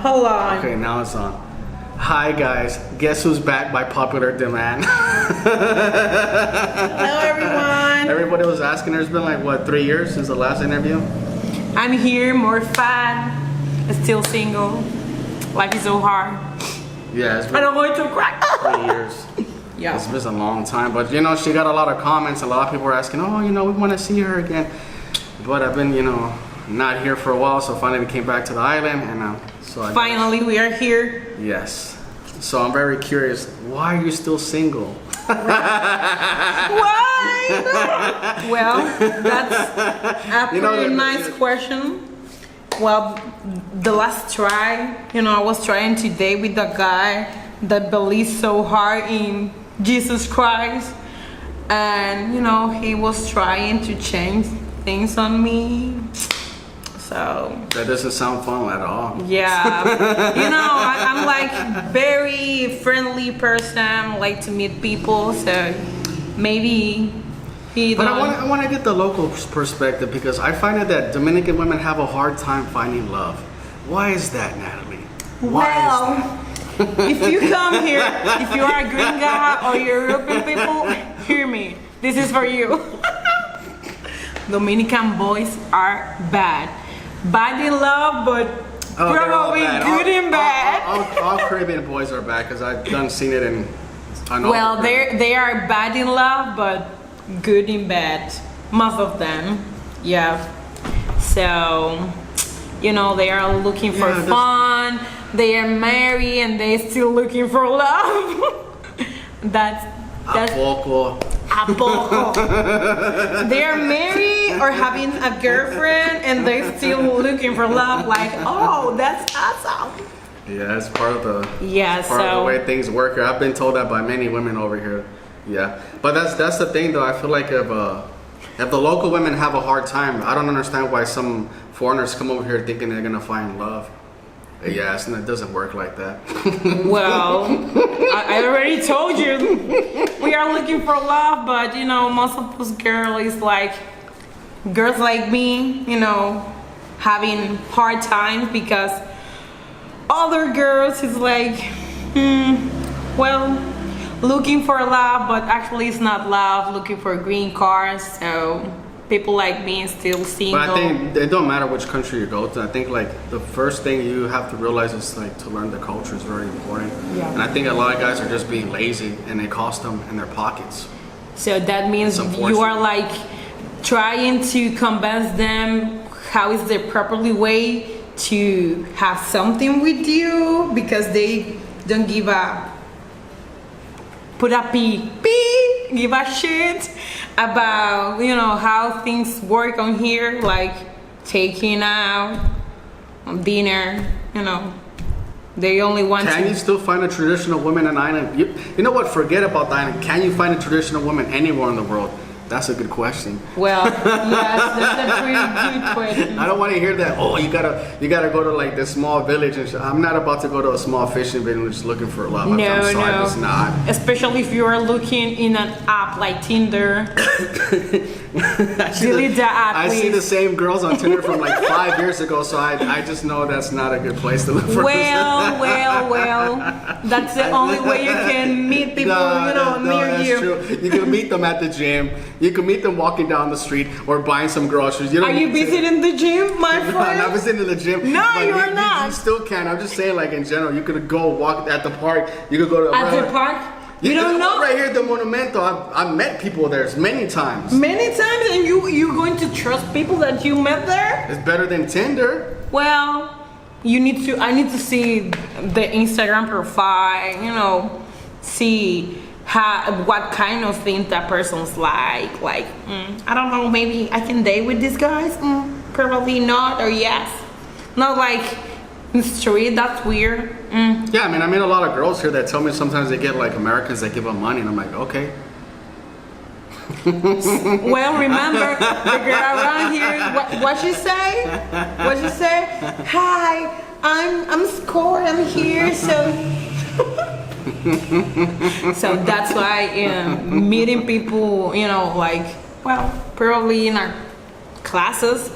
Hello. Okay, now it's on. Hi guys, guess who's back by popular demand? Hello everyone. Everybody was asking, there's been like, what, 3 years since the last interview? I'm here, more fat, still single. Life is so hard. Yeah, it's been I don't want to cry. 3 years. Yeah. It's been a long time, but you know, she got a lot of comments. A lot of people were asking, oh, you know, we want to see her again. But I've been, you know, not here for a while, so finally came back to the island, and Finally, we are here. Yes. So I'm very curious, why are you still single? Why? Well, that's a pretty nice question. Well, the last try, you know, I was trying to date with a guy that believes so hard in Jesus Christ, and you know, he was trying to change things on me. So that doesn't sound fun at all. Yeah, you know, I'm like very friendly person, like to meet people, so maybe he. But I want to get the local perspective, because I find that Dominican women have a hard time finding love. Why is that, Natalie? Well, if you come here, if you are a green guy or European people, hear me. This is for you. Dominican boys are bad. Bad in love, but probably good in bad. All Caribbean boys are bad, because I've seen it in. Well, they are bad in love, but good in bad. Most of them, yeah. So, you know, they are looking for fun. They are married and they're still looking for love. that's a poco. They are married or having a girlfriend and they're still looking for love. Like, oh, that's awesome. Yeah, it's part of the of the way things work here. I've been told that by many women over here. Yeah, but that's the thing though. I feel like if the local women have a hard time, I don't understand why some foreigners come over here thinking they're gonna find love. Yeah, it doesn't work like that. Well, I already told you, we are looking for love, but you know, most of those girls like me, you know, having hard times because other girls is like, well, looking for love, but actually it's not love, looking for green cards, so people like me still single. But I think it don't matter which country you go to. I think like the first thing you have to realize is like to learn the culture is very important. Yeah. And I think a lot of guys are just being lazy and it costs them in their pockets. So that means you are like trying to convince them how is the properly way to have something with you, because they don't give a give a shit about, you know, how things work on here, like taking out dinner, you know. They only want Can you still find a traditional woman in Ireland? You know what, forget about the island. Can you find a traditional woman anywhere in the world? That's a good question. Well, yes, that's a pretty good question. I don't want to hear that. Oh, you gotta go to like this small village and I'm not about to go to a small fishing village just looking for love. No, I'm sorry, no. it's not. Especially if you are looking in an app like Tinder. Delete the app, I please. see the same girls on Tinder from like 5 years ago, so I just know that's not a good place to look for. Well. That's the only way you can meet people, near you. True. You can meet them at the gym. You can meet them walking down the street or buying some groceries. Are you visiting the gym, my friend? I'm not visiting the gym. No, you are not. You still can. I'm just saying, like in general, you could go walk at the park. You could go to the park. You don't know? Right here at the Monumento. I've met people there many times. Many times, and you're going to trust people that you met there? It's better than Tinder. Well, I need to see the Instagram profile. See what kind of things that person's like. Like, I don't know, maybe I can date with these guys? Probably not, or yes. Not like in the street, that's weird. Yeah, I mean, I meet a lot of girls here that tell me sometimes they get like Americans that give them money, and I'm like, okay. Well, remember the girl around here, what she say? Hi, I'm Score, I'm here, so so that's why meeting people, like, well, probably in our classes,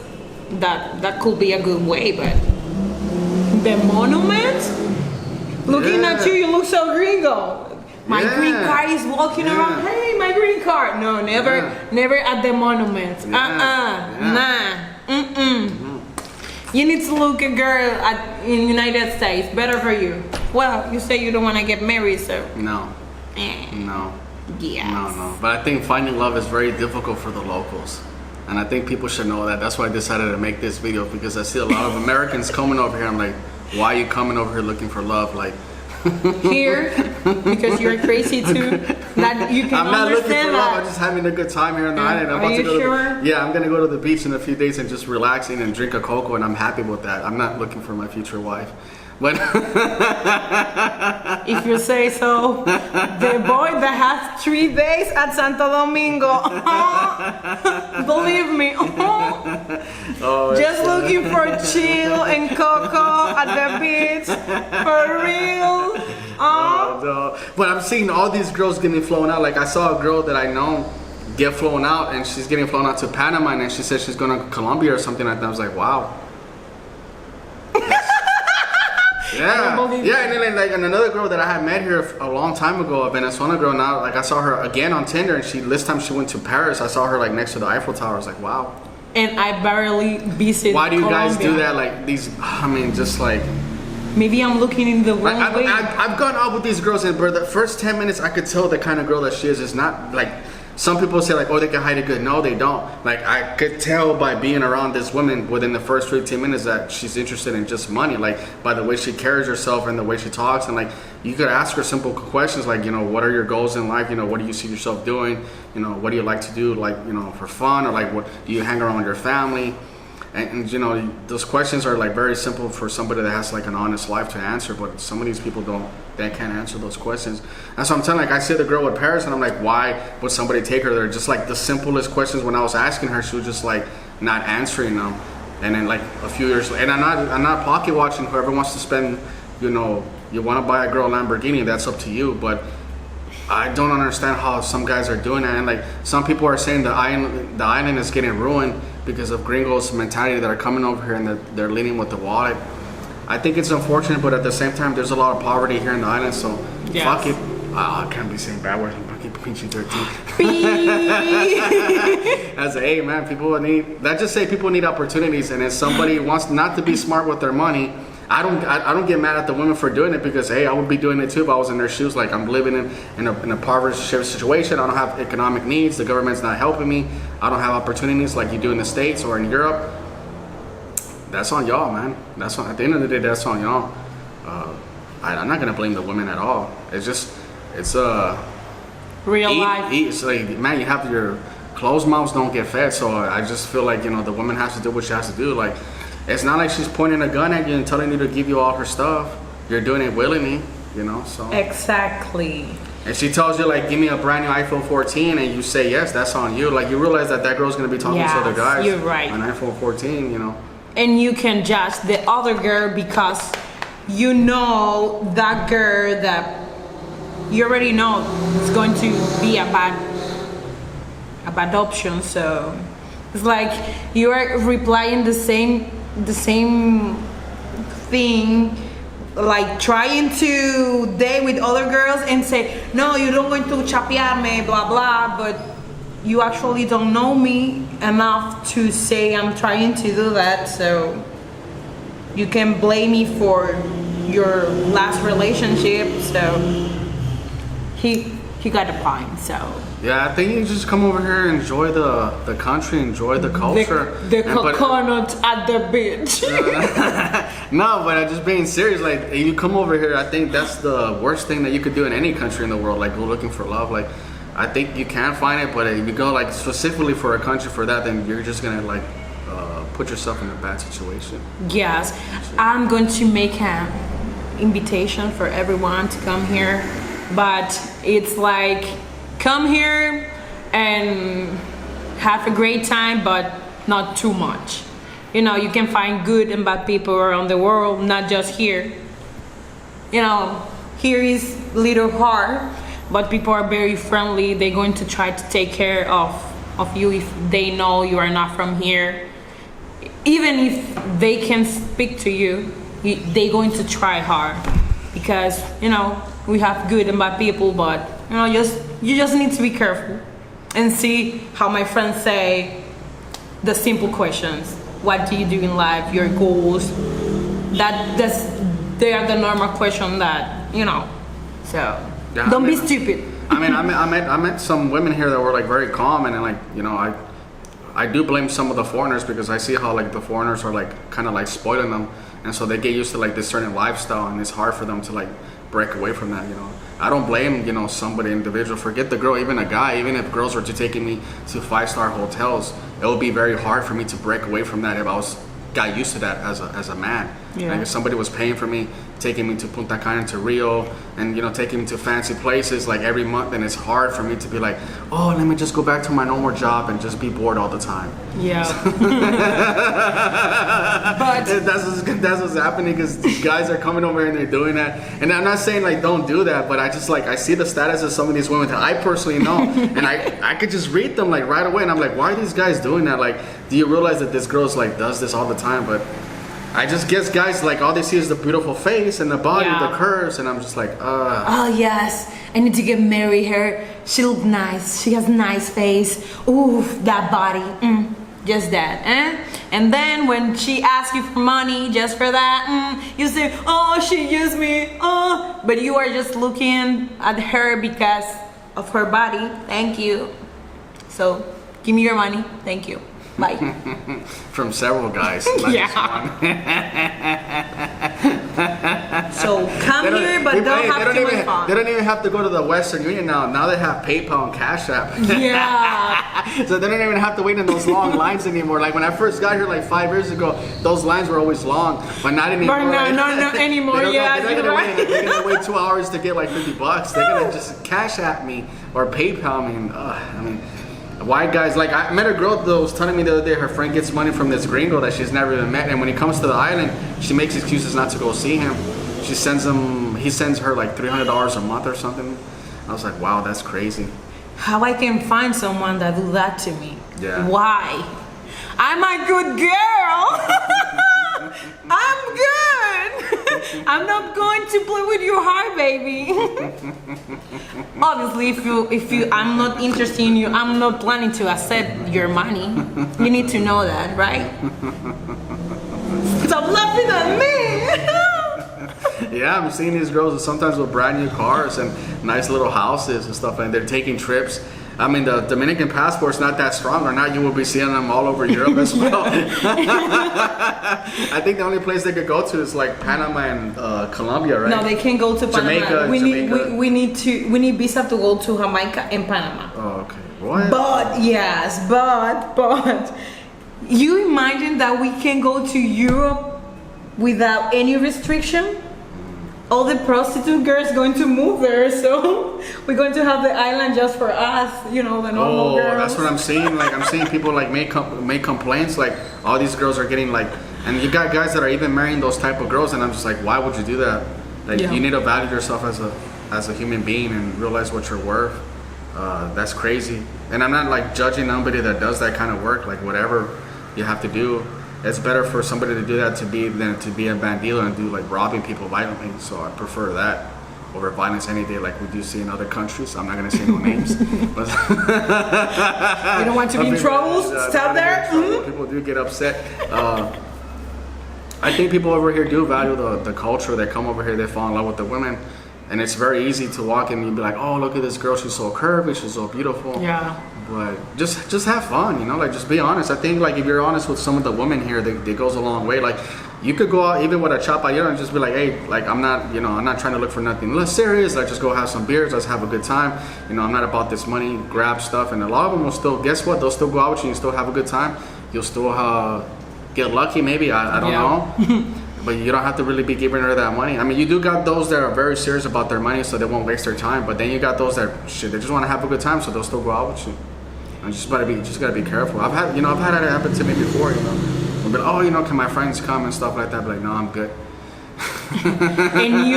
that could be a good way, but the monument, looking at you look so gringo. My green card is walking around. Hey, my green card. No, never at the monument. You need to look a girl in United States. Better for you. Well, you say you don't want to get married, so. No. No. Yes. No. But I think finding love is very difficult for the locals. And I think people should know that. That's why I decided to make this video, because I see a lot of Americans coming over here. I'm like, why are you coming over here looking for love? Like, here, because you're crazy too. That you can I'm not looking for that. love. I'm just having a good time here on the island. Are you sure? I'm gonna go to the beach in a few days and just relaxing and drink a cocoa, and I'm happy with that. I'm not looking for my future wife. But if you say so, the boy that has 3 days at Santo Domingo, believe me, just looking for chill and cocoa at the beach, for real. No. But I'm seeing all these girls getting flown out. Like I saw a girl that I know get flown out, and she's getting flown out to Panama, and she said she's going to Colombia or something like that. I was like, wow. Yeah, and then like another girl that I had met here a long time ago, a Venezuelan girl. Now, like I saw her again on Tinder, and this time she went to Paris. I saw her like next to the Eiffel Tower. I was like, wow. And I barely visited. Why do you Colombia. guys do that? Like these, I mean, just like. Maybe I'm looking in the wrong way. I've gone out with these girls, and for the first 10 minutes, I could tell the kind of girl that she is. It's not like. Some people say like, oh, they can hide it good. No, they don't. Like I could tell by being around this woman within the first 15 minutes that she's interested in just money. Like by the way she carries herself and the way she talks, and like you could ask her simple questions like, you know, what are your goals in life? You know, what do you see yourself doing? You know, what do you like to do, like, you know, for fun, or like what do you hang around with your family? And you know, those questions are like very simple for somebody that has like an honest life to answer, but some of these people they can't answer those questions. That's what I'm telling. Like I see the girl with Paris, and I'm like, why would somebody take her there? Just like the simplest questions. When I was asking her, she was just like not answering them. And then like a few years later, and I'm not pocket watching. Whoever wants to spend, you know, you want to buy a girl a Lamborghini, that's up to you. But I don't understand how some guys are doing that. And like some people are saying the island is getting ruined because of gringos mentality that are coming over here, and they're leading with the wallet. I think it's unfortunate, but at the same time, there's a lot of poverty here in the island, so fuck it. I can't be saying bad words. I'm fucking PG-13. I say, hey man, people need opportunities, and if somebody wants not to be smart with their money, I don't get mad at the women for doing it, because hey, I would be doing it too if I was in their shoes. Like I'm living in a impoverished situation. I don't have economic needs. The government's not helping me. I don't have opportunities like you do in the States or in Europe. That's on y'all, man. At the end of the day, that's on y'all. I'm not gonna blame the women at all. It's real life. It's like, man, you have your closed mouths don't get fed. So I just feel like, you know, the woman has to do what she has to do. Like it's not like she's pointing a gun at you and telling you to give you all her stuff. You're doing it willingly, you know. So exactly. And she tells you like, give me a brand new iPhone 14, and you say yes, that's on you. Like you realize that girl's gonna be talking to other guys. You're right. On iPhone 14, you know. And you can judge the other girl because you know that girl that you already know is going to be a bad option. So it's like you are replying the same thing, like trying to date with other girls and say, no, you don't going to chapearme, blah blah, but you actually don't know me enough to say I'm trying to do that. So you can blame me for your last relationship. So he got a point. So yeah, I think you just come over here, enjoy the country, enjoy the culture. The coconut at the beach. No, but I'm just being serious. Like you come over here, I think that's the worst thing that you could do in any country in the world. Like go looking for love. Like I think you can find it, but if you go like specifically for a country for that, then you're just gonna like put yourself in a bad situation. Yes, I'm going to make an invitation for everyone to come here, but it's like come here and have a great time, but not too much. You know, you can find good and bad people around the world, not just here. You know, here is a little hard, but people are very friendly. They're going to try to take care of you if they know you are not from here. Even if they can speak to you, they going to try hard, because we have good and bad people, but you just need to be careful and see how my friends say the simple questions. What do you do in life? Your goals. They are the normal question that So yeah, don't be stupid. I met some women here that were like very calm, and like I do blame some of the foreigners, because I see how like the foreigners are like kind of like spoiling them, and so they get used to like this certain lifestyle, and it's hard for them to like break away from that. I don't blame somebody individual. Forget the girl, even a guy. Even if girls were to taking me to 5-star hotels, it would be very hard for me to break away from that if I got used to that as a man. Yeah. Like if somebody was paying for me, taking me to Punta Cana, to Rio, and taking me to fancy places like every month, then it's hard for me to be like, oh, let me just go back to my normal job and just be bored all the time. Yeah. But that's what's happening, because guys are coming over and they're doing that. And I'm not saying like don't do that, but I just like I see the status of some of these women that I personally know, and I could just read them like right away, and I'm like, why are these guys doing that? Like, do you realize that this girl's like does this all the time? But I just guess guys like all they see is the beautiful face and the body, the curves, and I'm just like, oh yes, I need to get married her. She look nice. She has a nice face. Ooh, that body. Just that, And then when she asks you for money just for that, you say, oh, she used me, but you are just looking at her because of her body. Thank you. So give me your money. Thank you. Bye. From several guys. Not just one. So come here, but don't have too much fun. They don't even have to go to the Western Union now. Now they have PayPal and Cash App. Yeah. So they don't even have to wait in those long lines anymore. Like when I first got here like 5 years ago, those lines were always long, but not anymore. But not anymore. They're gonna wait 2 hours to get like $50. They're gonna just Cash App me or PayPal me. I mean. White guys, like I met a girl that was telling me the other day her friend gets money from this gringo that she's never even met, and when he comes to the island, she makes excuses not to go see him. He sends her like $300 a month or something. I was like, wow, that's crazy. How I can find someone that do that to me? Yeah. Why? I'm a good girl. I'm good. I'm not going to play with your heart, baby. Obviously, if you, I'm not interested in you. I'm not planning to accept your money. You need to know that, right? Stop laughing at me. Yeah, I'm seeing these girls sometimes with brand new cars and nice little houses and stuff, and they're taking trips. I mean, the Dominican passport's not that strong, or not you will be seeing them all over Europe as well. I think the only place they could go to is like Panama and Colombia, right? No, they can't go to Panama. Jamaica. We need visa to go to Jamaica and Panama. Oh, okay. What? But yes, but you imagine that we can go to Europe without any restriction? All the prostitute girls going to move there, so we're going to have the island just for us, the normal girls. That's what I'm seeing. Like I'm seeing people like make complaints, like all these girls are getting like, and you got guys that are even marrying those type of girls, and I'm just like, why would you do that? Like you need to value yourself as a human being and realize what you're worth. That's crazy. And I'm not like judging nobody that does that kind of work. Like whatever you have to do. It's better for somebody to do that than to be a bandito and do like robbing people violently. So I prefer that over violence any day, like we do see in other countries. I'm not gonna say no names. But you don't want to be in trouble? Stop there. People do get upset. I think people over here do value the culture. They come over here, they fall in love with the women. And it's very easy to walk in and be like, oh, look at this girl, she's so curvy, she's so beautiful. Yeah. But just have fun, like just be honest. I think like if you're honest with some of the women here, it goes a long way. Like you could go out even with a chapayero and just be like, hey, like I'm not trying to look for nothing less serious. Like just go have some beers, let's have a good time. I'm not about this money grab stuff. And a lot of them will still, guess what? They'll still go out with you and still have a good time. You'll still get lucky maybe, I don't know. But you don't have to really be giving her that money. I mean, you do got those that are very serious about their money, so they won't waste their time. But then you got those that they just want to have a good time, so they'll still go out with you. And you just gotta be careful. I've had that happen to me before. But can my friends come and stuff like that? But like, no, I'm good. And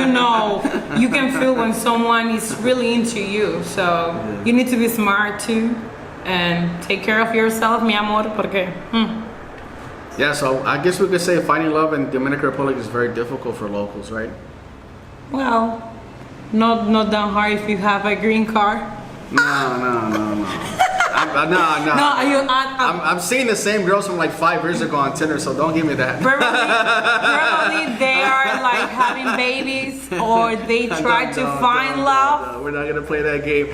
you can feel when someone is really into you. So you need to be smart too, and take care of yourself, mi amor, porque. Yeah, so I guess we could say finding love in Dominican Republic is very difficult for locals, right? Well, not that hard if you have a green card. No. I'm seeing the same girls from like 5 years ago on Tinder, so don't give me that. Probably they are like having babies or they try to find love. No, we're not gonna play that game.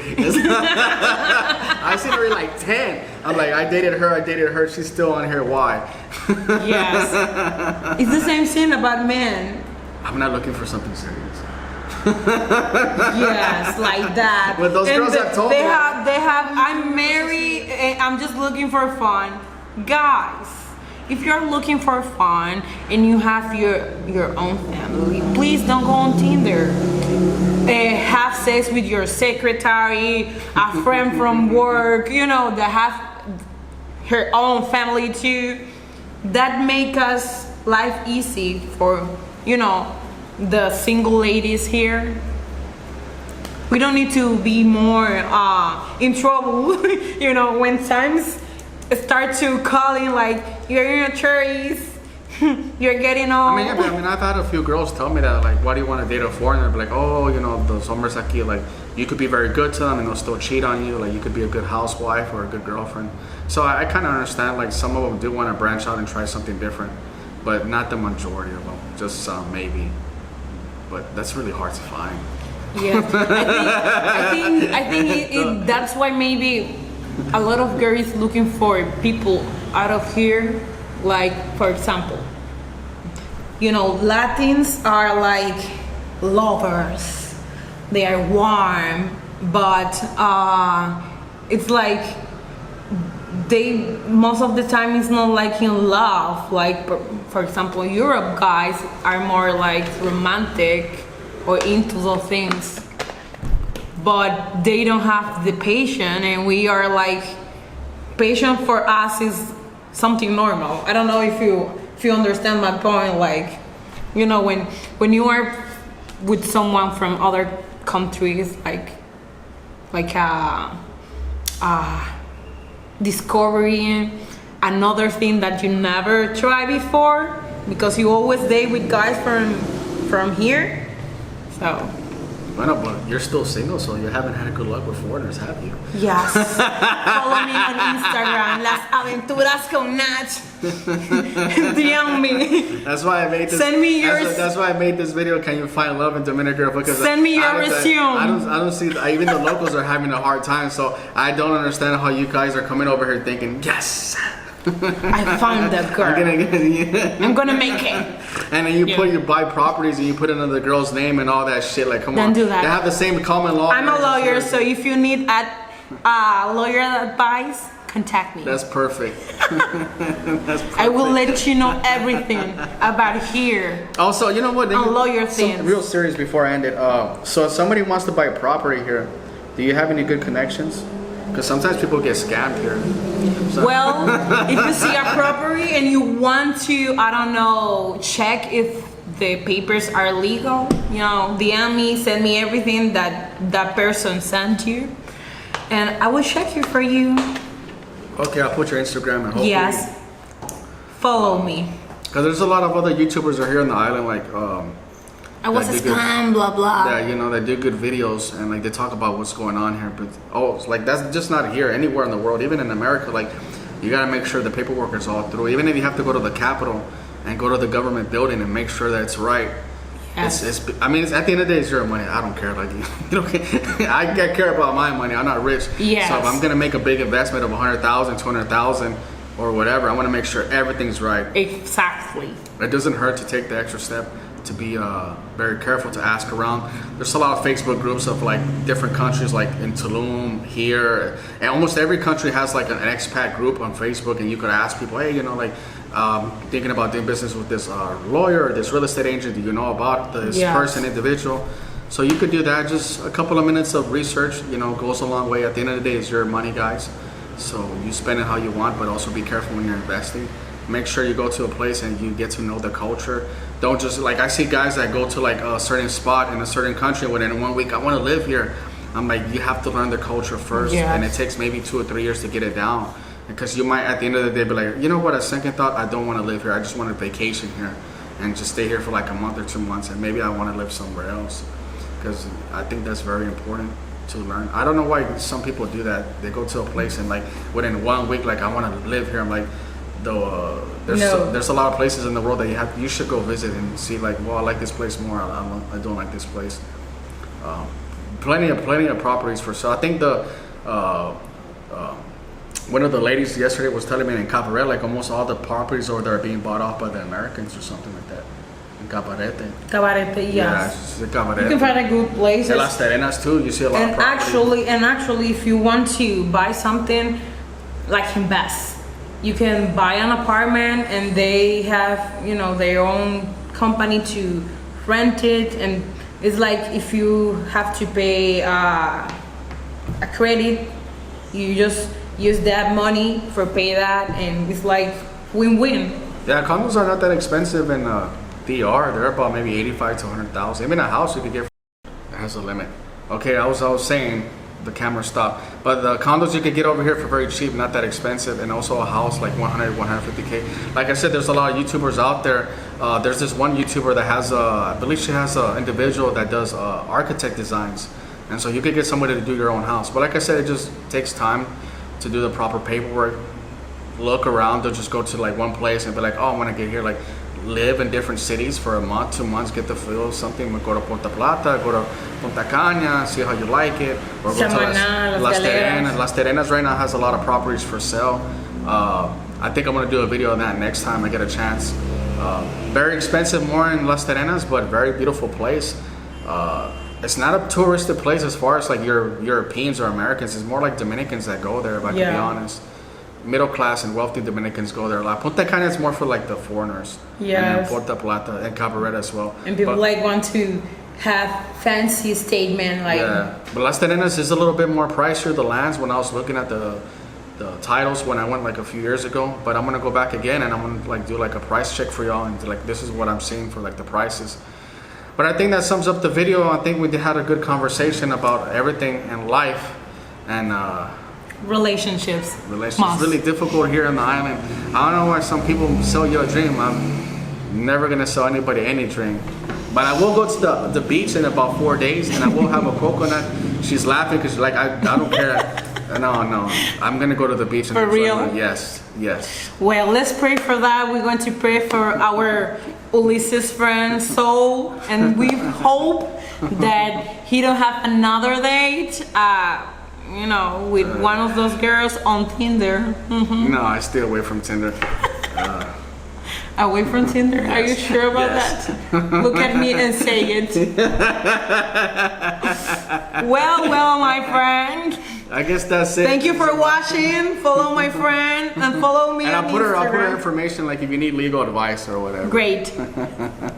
I've seen her like 10. I'm like, I dated her, she's still on here, why? Yes. It's the same thing about men. I'm not looking for something serious. Yes, like that. But those girls have told me. They have. I'm married. And I'm just looking for fun, guys. If you're looking for fun and you have your own family, please don't go on Tinder. Have sex with your secretary, a friend from work. You know that have her own family too. That make us life easy for the single ladies here. We don't need to be more in trouble, when times start to calling like you're in your 30s, you're getting old. I mean, I've had a few girls tell me that, like, why do you want to date a foreigner? Be like, oh, those hombres aquí, like, you could be very good to them and they'll still cheat on you. Like, you could be a good housewife or a good girlfriend. So I kind of understand, like, some of them do want to branch out and try something different, but not the majority of them, just some maybe. But that's really hard to find. Yeah, I think that's why maybe a lot of girls looking for people out of here. Like, for example, Latins are like lovers. They are warm, but it's like they most of the time it's not like in love. Like, for example, Europe guys are more like romantic or into those things, but they don't have the patience, and we are like, patience for us is something normal. I don't know if you understand my point. Like, when you are with someone from other countries, like discovering another thing that you never tried before, because you always date with guys from here. So. Bueno, but you're still single, so you haven't had good luck with foreigners, have you? Yes. Follow me on Instagram, Las Aventuras con Nach. DM me. That's why I made this. Send me yours. That's why I made this video. Can you find love in Dominican Republic? Send me your resume. I don't see. Even the locals are having a hard time. So I don't understand how you guys are coming over here thinking, yes, I found that girl. I'm gonna make it. And then you buy properties and you put another girl's name and all that shit. Like, come on. Don't do that. They have the same common law. I'm a lawyer, so if you need lawyer advice, contact me. That's perfect. I will let you know everything about here. Also, you know what? Lawyer things. Real serious before I end it. So if somebody wants to buy property here, do you have any good connections? Because sometimes people get scammed here. So. Well, if you see a property and you want to, check if the papers are legal, DM me, send me everything that person sent you, and I will check it for you. Okay, I'll put your Instagram and hopefully. Yes. Follow me. Because there's a lot of other YouTubers are here on the island, like I was a scam, blah blah. Yeah, they do good videos and like they talk about what's going on here. But like that's just not here. Anywhere in the world, even in America, like you gotta make sure the paperwork is all through. Even if you have to go to the Capitol and go to the government building and make sure that it's right. Yes. It's at the end of the day, it's your money. I don't care. Like I care about my money. I'm not rich. Yes. So if I'm gonna make a big investment of 100,000, 200,000, or whatever, I want to make sure everything's right. Exactly. It doesn't hurt to take the extra step. To be very careful, to ask around. There's a lot of Facebook groups of like different countries, like in Tulum, here, and almost every country has like an expat group on Facebook, and you could ask people, hey, thinking about doing business with this lawyer or this real estate agent, do you know about this person, individual? So you could do that. Just a couple of minutes of research, goes a long way. At the end of the day, it's your money, guys. So you spend it how you want, but also be careful when you're investing. Make sure you go to a place and you get to know the culture. Don't just, like, I see guys that go to like a certain spot in a certain country within 1 week, I want to live here. I'm like, you have to learn the culture first, and it takes maybe 2 or 3 years to get it down. because you might at the end of the day be like, you know what, a second thought, I don't want to live here. I just want to vacation here and just stay here for like a month or 2 months, and maybe I want to live somewhere else, because I think that's very important to learn. I don't know why some people do that. They go to a place and like within 1 week, like, I want to live here. I'm like, though there's a lot of places in the world that you should go visit and see, like, well, I like this place more, I don't like this place. Plenty of properties for sale. I think one of the ladies yesterday was telling me in Cabaret, like, almost all the properties over there are being bought off by the Americans or something like that. In Cabarete, yes. Yeah, it's a Cabaret. You can find a good place. In Las Terenas too, you see a lot of properties. Actually, if you want to buy something, like invest, you can buy an apartment and they have, you know, their own company to rent it, and it's like if you have to pay a credit, you just use that money for pay that, and it's like win-win. Yeah, condos are not that expensive in DR. They're about maybe 85 to 100,000. Even a house you could get has a limit. Okay, I was saying, the camera stopped. But the condos you could get over here for very cheap, not that expensive, and also a house like 100, 150K. Like I said, there's a lot of YouTubers out there. There's this one YouTuber that has I believe she has an individual that does architect designs, and so you could get somebody to do your own house. But like I said, it just takes time to do the proper paperwork. Look around. They'll just go to like one place and be like, oh, I want to get here. Like, live in different cities for a month, 2 months, get the feel of something. Go to Puerto Plata, go to Punta Cana, see how you like it, or go to Las Terenas. Las Terenas right now has a lot of properties for sale. I think I'm gonna do a video on that next time I get a chance. Very expensive more in Las Terenas, but very beautiful place. It's not a touristic place as far as like Europeans or Americans. It's more like Dominicans that go there, if I can be honest. Middle class and wealthy Dominicans go there a lot. Punta Cana is more for like the foreigners. Yeah. And Puerto Plata and Cabaret as well. And people want to have fancy statement, like. Yeah, but Las Terenas is a little bit more pricier, the lands, when I was looking at the titles when I went like a few years ago. But I'm gonna go back again and I'm gonna like do like a price check for y'all, and like, this is what I'm seeing for like the prices. But I think that sums up the video. I think we had a good conversation about everything in life and relationships. Really difficult here on the island. I don't know why some people sell you a dream. I'm never gonna sell anybody any dream. But I will go to the beach in about 4 days, and I will have a coconut. She's laughing because she's like, I don't care. No, I'm gonna go to the beach. For real? Yes. Well, let's pray for that. We're going to pray for our Ulysses friend Soul, and we hope that he don't have another date. You know, with one of those girls on Tinder. Mm-hmm. No, I stay away from Tinder. Away from Tinder? Yes. Are you sure about that? Look at me and say it. Well, my friend. I guess that's it. Thank you for watching. Follow my friend and follow me on Instagram. I'll put her information, like if you need legal advice or whatever. Great.